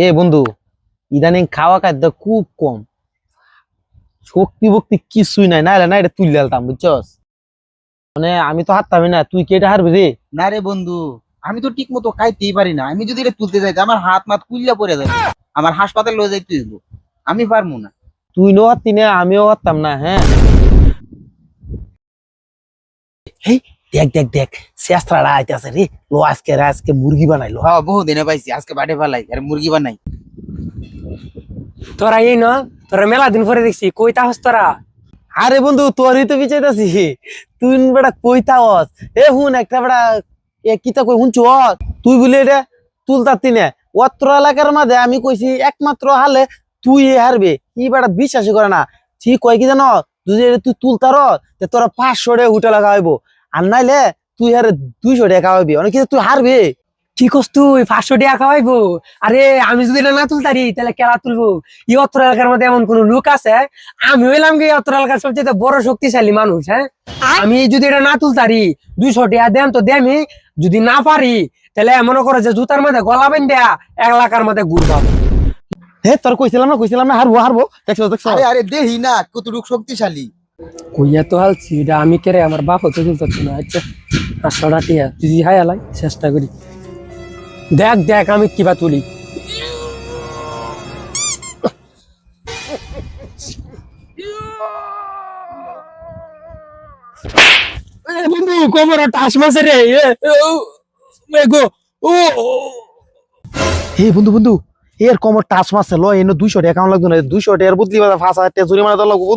এ বন্ধু, ইদানিং খাওয়া খাদ্য খুব কম, শক্তি বক্তি কিছুই নাই, নাইলে না এটা তুলে আলতাম বুঝছস। মানে আমি তো হারতামই না, তুই কি এটা হারবি রে? না রে বন্ধু, আমি তো ঠিক মতো খাইতেই পারি না। আমি যদি এটা তুলতে যাই আমার হাত মাত কুইল্লা পড়ে যাবে, আমার হাসপাতালে লয়ে যাইতে হইব। আমি পারবো না। তুই নো হারতি না, আমিও হারতাম না। হ্যাঁ, হেই, দেখ দেখ দেখ, শেষরাটা আইতাছে রে। লো আজকে আজকে মুরগি বানাইলো। হ্যাঁ, বহু দিনে পাইছি, আজকে বাড়ি ফেলাই আর মুরগি বানাই। তোরা এই ন, তোরা মেলা দিন পরে দেখছি কই তাহস তোরা। আরে বন্ধু, তোরই তো বিচাইতাছি। তুই বেটা কইতা হস। এ হুন একটা বেটা, এ কিতা কই হুনছ? তুই বলি এটা তুলতাতি না। অত্র এলাকার মাঝে আমি কইছি একমাত্র হালে তুই হারবে, কি বেটা বিশ্বাসই করে না। ঠিক কয় কি জানো, যদি এটা তুই তুলতার তোরা 500 টাকা হোটেলে খাওয়াইবো, আর নাইলে তুই হারে 200 টাকা খাওয়াইবি। অনেক কিছু তুই হারবে। কি কস তুই 500 টাকা খাওয়াইবো? আরে আমি যদি এটা না তুলতারি তাহলে কেলা তুলবো? ই অত্র এলাকার মধ্যে এমন কোন লোক আছে? আমি হইলাম কি অত্র এলাকার সবচেয়ে বড় শক্তিশালী মানুষ? হ্যাঁ, আমি যদি এটা না তুলতারি 200 টাকা দেন তো দেমি, যদি না পারি তাহলে মনে করো যে জুতার মধ্যে গলা বেন দেয়া 1 লাখের মধ্যে ঘুরবাম। হে তোর কইছিলাম না হারবো হারবো। দেখছো দেখছো। আরে আরে দেহি না কতটুকু শক্তিশালী। কইয়া তো হালছি এটা আমি কেরে, আমার বাপ হতে তুলতে না। আচ্ছা 500 টাকা তুই হাই আলাই চেষ্টা করি, দেখ দেখ আমি কিবা তুলি। বন্ধু কোমর টাস মাসে রে। গো ও হে বন্ধু বন্ধু, এর কমর টাচ মারছে। ল এনে 200 টাকা কাম লাগতো না, 200 টাকার বদলি 5,000 টাকা জরিমানা দেওয়া লাগবো।